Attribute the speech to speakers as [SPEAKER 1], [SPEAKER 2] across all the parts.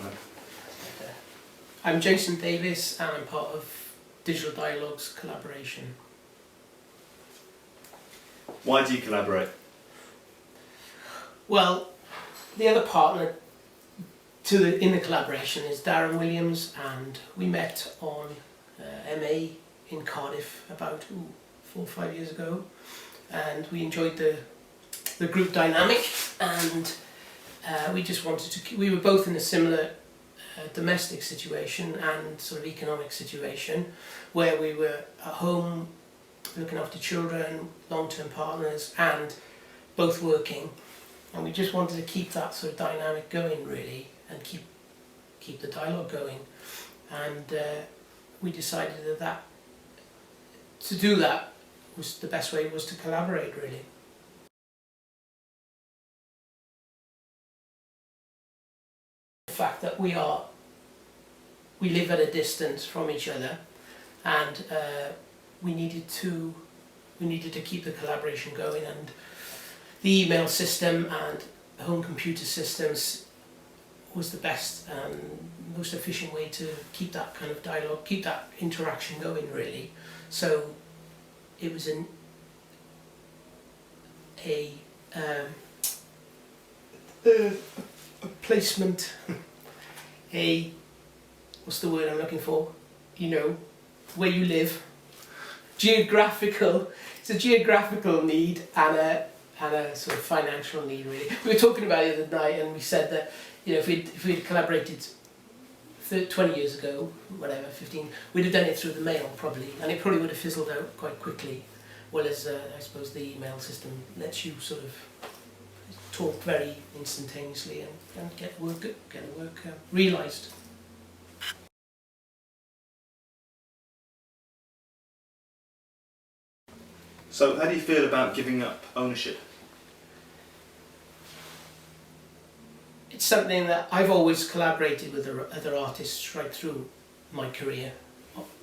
[SPEAKER 1] Right.
[SPEAKER 2] I'm Jason Davis and I'm part of Digital Dialogue's collaboration.
[SPEAKER 1] Why do you collaborate?
[SPEAKER 2] Well, the other partner in the collaboration is Darren Williams, and we met on MA in Cardiff about 4 or 5 years ago, and we enjoyed the group dynamic, and we just wanted to. We were both in a similar domestic situation and sort of economic situation where we were at home looking after children, long-term partners, and both working, and we just wanted to keep that sort of dynamic going really, and keep the dialogue going, and we decided that to do that was the best way was to collaborate really. The fact that we live at a distance from each other, and we needed to keep the collaboration going, and the email system and home computer systems was the best and most efficient way to keep that kind of dialogue, keep that interaction going really. So it was a placement, what's the word I'm looking for? You know, where you live. It's a geographical need and a sort of financial need really. We were talking about it the other night, and we said that, you know, if we'd collaborated 20 years ago, whatever, 15, we'd have done it through the mail probably, and it probably would have fizzled out quite quickly. Whereas I suppose the email system lets you sort of talk very instantaneously and get work realised.
[SPEAKER 1] So how do you feel about giving up ownership?
[SPEAKER 2] It's something that I've always collaborated with other artists right through my career,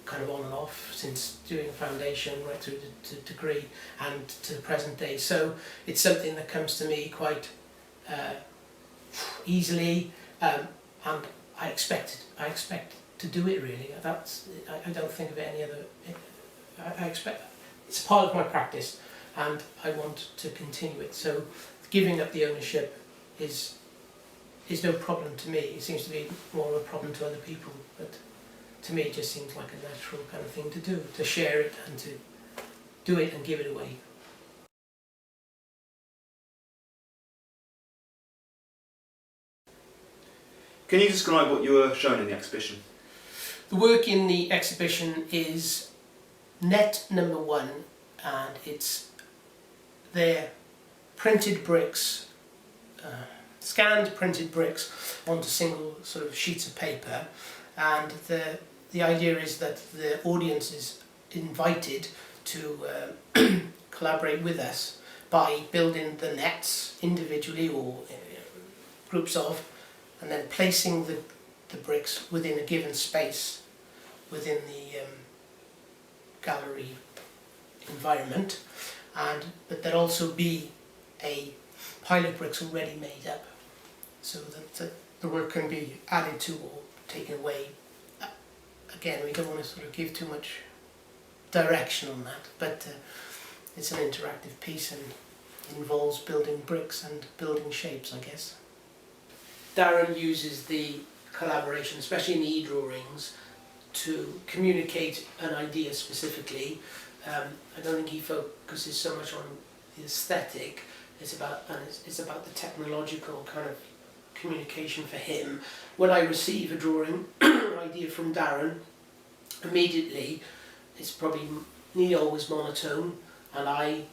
[SPEAKER 2] kind of on and off, since doing foundation right through to degree and to the present day. So it's something that comes to me quite easily, and I expect to do it really. I don't think of it any other. I expect it's part of my practice, and I want to continue it. So giving up the ownership is no problem to me. It seems to be more of a problem to other people, but to me it just seems like a natural kind of thing to do, to share it and to do it and give it away.
[SPEAKER 1] Can you describe what you were shown in the exhibition?
[SPEAKER 2] The work in the exhibition is net number 1, and it's their printed bricks, scanned printed bricks onto single sort of sheets of paper, and the idea is that the audience is invited to collaborate with us by building the nets individually or groups of, and then placing the bricks within a given space within the gallery environment, but there also be a pile of bricks already made up, so that the work can be added to or taken away. Again, we don't want to sort of give too much direction on that, but it's an interactive piece and involves building bricks and building shapes, I guess. Darren uses the collaboration, especially in the e-drawings, to communicate an idea specifically. I don't think he focuses so much on the aesthetic. It's about the technological kind of communication for him. When I receive a drawing idea from Darren, immediately it's probably nearly always monotone, and I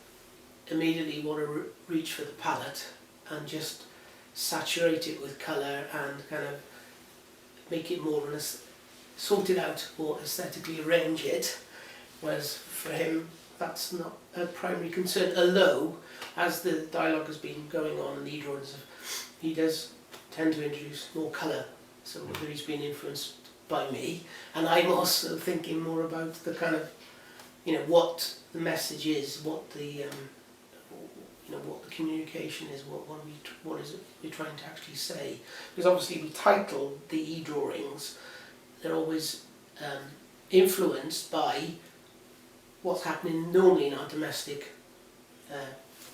[SPEAKER 2] immediately want to reach for the palette and just saturate it with colour and kind of make it more sort it out or aesthetically arrange it, whereas for him that's not a primary concern, although as the dialogue has been going on and the e-drawings, he does tend to introduce more colour, so whether he's been influenced by me, and I'm also thinking more about the kind of, you know, what the message is, what the what the communication is, what is it we're trying to actually say. Because obviously we title the e-drawings, they're always influenced by what's happening normally in our domestic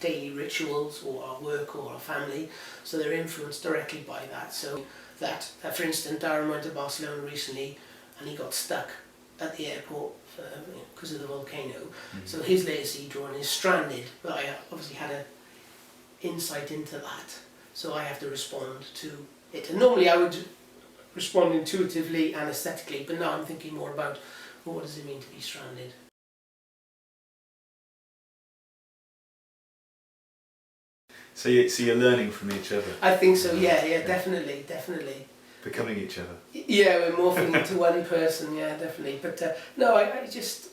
[SPEAKER 2] daily rituals or our work or our family, so they're influenced directly by that. So that for instance, Darren went to Barcelona recently and he got stuck at the airport because of the volcano. So his latest e-drawing is stranded, but I obviously had an insight into that, so I have to respond to it. And normally I would respond intuitively and aesthetically, but now I'm thinking more about, well, what does it mean to be stranded?
[SPEAKER 1] So you're learning from each other.
[SPEAKER 2] I think so. Yeah, definitely.
[SPEAKER 1] Becoming each other.
[SPEAKER 2] Yeah, we're morphing into one person. Yeah, definitely. But no, I just,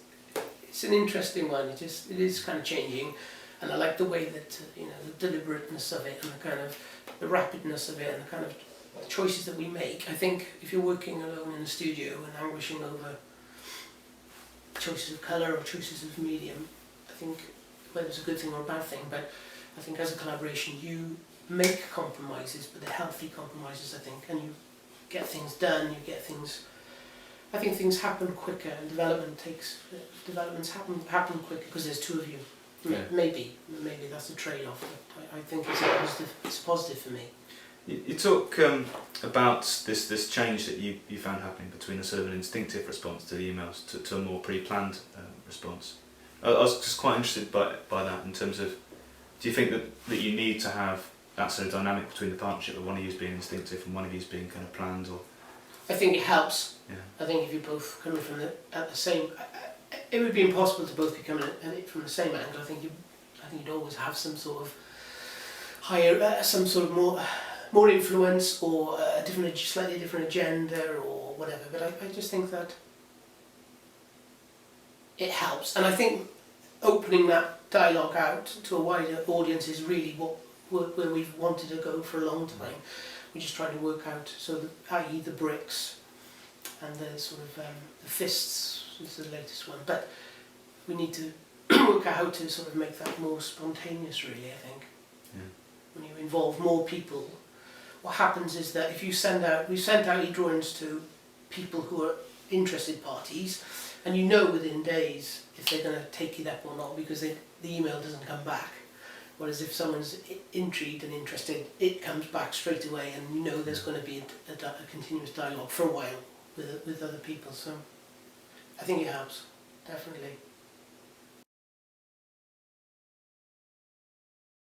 [SPEAKER 2] it's an interesting one. It is kind of changing, and I like the way that the deliberateness of it and the kind of the rapidness of it and the kind of choices that we make. I think if you're working alone in a studio and anguishing over choices of colour or choices of medium, I think whether it's a good thing or a bad thing, but I think as a collaboration you make compromises, but they're healthy compromises, I think, and you get things done, I think things happen quicker and developments happen quicker because there's two of you. Yeah. Maybe that's a trade-off, but I think it's a positive for me.
[SPEAKER 1] You talk about this change that you found happening between a sort of an instinctive response to the emails to a more pre-planned response. I was just quite interested by that in terms of, do you think that you need to have that sort of dynamic between the partnership, of one of you being instinctive and one of you being kind of planned? Or
[SPEAKER 2] I think it helps.
[SPEAKER 1] Yeah. I
[SPEAKER 2] think if you're both coming from at the same, it would be impossible to both be coming at it from the same angle. I think you'd always have some sort of higher, some sort of more influence or a slightly different agenda or whatever. But I just think that it helps, and I think opening that dialogue out to a wider audience is really where we've wanted to go for a long time. We're just trying to work out, so i.e. the bricks and the sort of the fists is the latest one, but we need to work out how to sort of make that more spontaneous, really, I think.
[SPEAKER 1] Yeah.
[SPEAKER 2] When you involve more people, what happens is that if you we've sent out e-drawings to people who are interested parties, and within days if they're going to take it up or not, because the email doesn't come back. Whereas if someone's intrigued and interested, it comes back straight away, and there's going to be a continuous dialogue for a while with other people. So I think it helps, definitely.